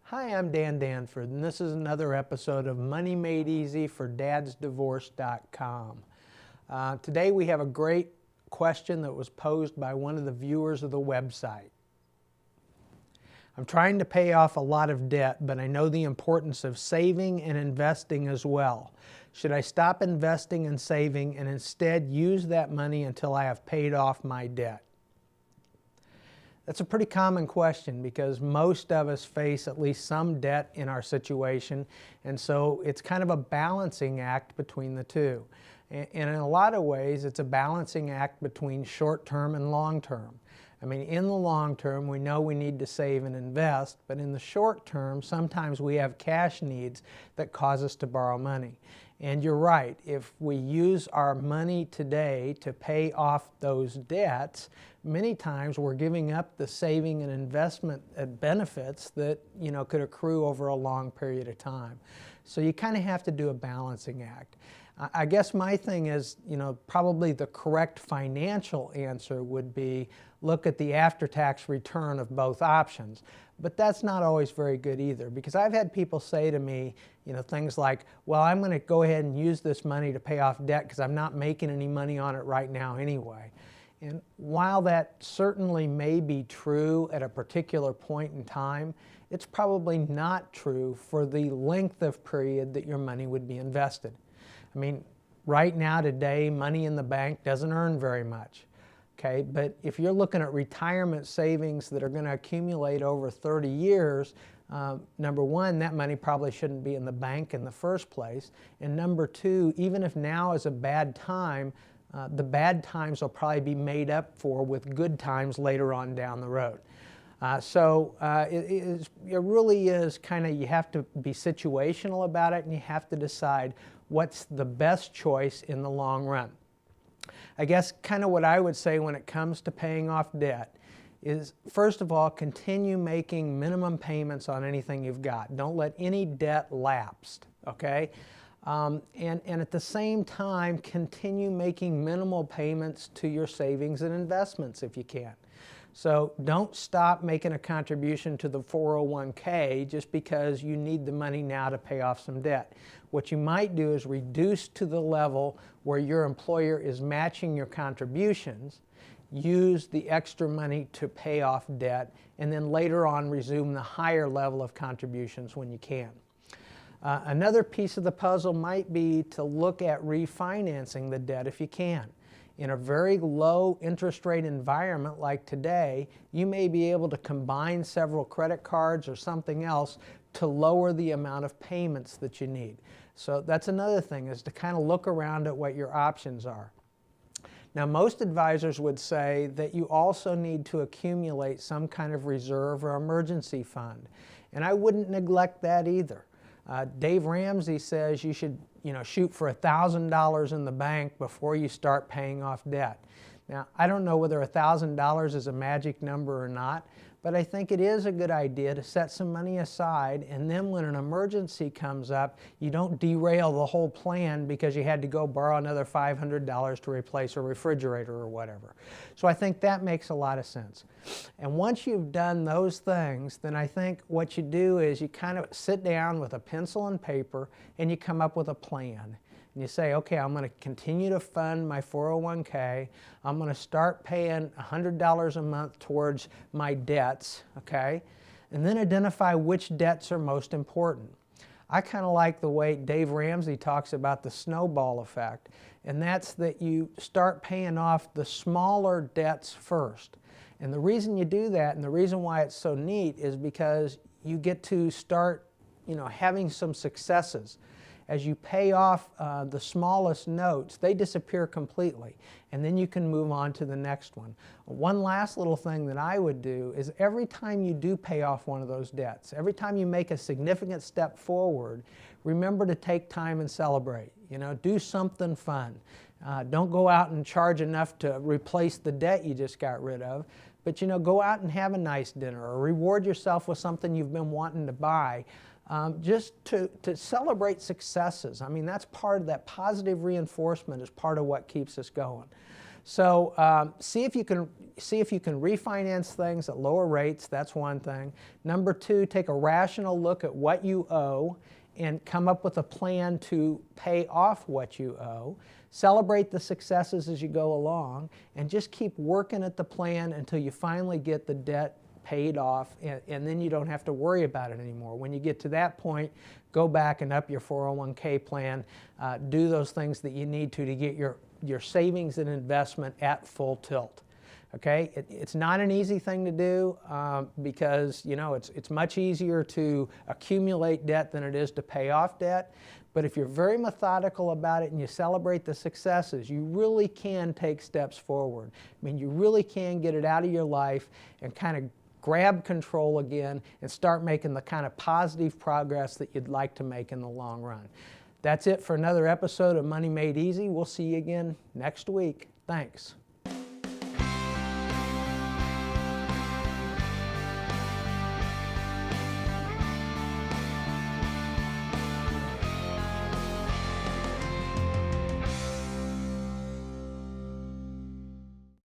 Hi, I'm Dan Danford, and this is another episode of Money Made Easy for dadsdivorce.com. Today we have a great question that was posed by one of the viewers of the website. I'm trying to pay off a lot of debt, but I know the importance of saving and investing as well. Should I stop investing and saving and instead use that money until I have paid off my debt? That's a pretty common question because most of us face at least some debt in our situation, and so it's kind of a balancing act between the two. And in a lot of ways, it's a balancing act between short-term and long-term. I mean, in the long term, we know we need to save and invest, but in the short term, sometimes we have cash needs that cause us to borrow money. And you're right, if we use our money today to pay off those debts, many times we're giving up the saving and investment benefits that, could accrue over a long period of time. So you kind of have to do a balancing act. I guess my thing is, probably the correct financial answer would be look at the after-tax return of both options. But that's not always very good either, because I've had people say to me, things like, well, I'm going to go ahead and use this money to pay off debt because I'm not making any money on it right now anyway. And while that certainly may be true at a particular point in time, it's probably not true for the length of period that your money would be invested. I mean, right now today, money in the bank doesn't earn very much. Okay, but if you're looking at retirement savings that are going to accumulate over 30 years, number one, that money probably shouldn't be in the bank in the first place. And number two, even if now is a bad time, the bad times will probably be made up for with good times later on down the road. It really is kind of, you have to be situational about it, and you have to decide what's the best choice in the long run. I guess kind of what I would say when it comes to paying off debt is, first of all, continue making minimum payments on anything you've got. Don't let any debt lapse, okay? And at the same time, continue making minimal payments to your savings and investments if you can. So don't stop making a contribution to the 401k just because you need the money now to pay off some debt. What you might do is reduce to the level where your employer is matching your contributions, use the extra money to pay off debt, and then later on resume the higher level of contributions when you can. Another piece of the puzzle might be to look at refinancing the debt if you can. In a very low interest rate environment like today, you may be able to combine several credit cards or something else to lower the amount of payments that you need. So that's another thing, is to kind of look around at what your options are. Now, most advisors would say that you also need to accumulate some kind of reserve or emergency fund, and I wouldn't neglect that either. Dave Ramsey says you should shoot for $1,000 in the bank before you start paying off debt. Now, I don't know whether $1,000 is a magic number or not, but I think it is a good idea to set some money aside, and then when an emergency comes up, you don't derail the whole plan because you had to go borrow another $500 to replace a refrigerator or whatever. So I think that makes a lot of sense. And once you've done those things, then I think what you do is you kind of sit down with a pencil and paper and you come up with a plan. And you say, okay, I'm going to continue to fund my 401k. I'm going to start paying $100 a month towards my debts, okay? And then identify which debts are most important. I kind of like the way Dave Ramsey talks about the snowball effect, and that's that you start paying off the smaller debts first. And the reason you do that, and the reason why it's so neat, is because you get to start, having some successes. As you pay off the smallest notes, they disappear completely, and then you can move on to the next one. One last little thing that I would do is every time you do pay off one of those debts, every time you make a significant step forward, remember to take time and celebrate. Do something fun. Don't go out and charge enough to replace the debt you just got rid of, but go out and have a nice dinner or reward yourself with something you've been wanting to buy. Just to celebrate successes. I mean, that's part of that positive reinforcement, is part of what keeps us going. So see if you can see if you can refinance things at lower rates. That's one thing. Number two, take a rational look at what you owe and come up with a plan to pay off what you owe. Celebrate the successes as you go along, and just keep working at the plan until you finally get the debt paid off, and then you don't have to worry about it anymore. When you get to that point, go back and up your 401k plan. Do those things that you need to get your savings and investment at full tilt. Okay, it's not an easy thing to do because it's much easier to accumulate debt than it is to pay off debt. But if you're very methodical about it and you celebrate the successes, you really can take steps forward. I mean, you really can get it out of your life and kind of grab control again and start making the kind of positive progress that you'd like to make in the long run. That's it for another episode of Money Made Easy. We'll see you again next week. Thanks.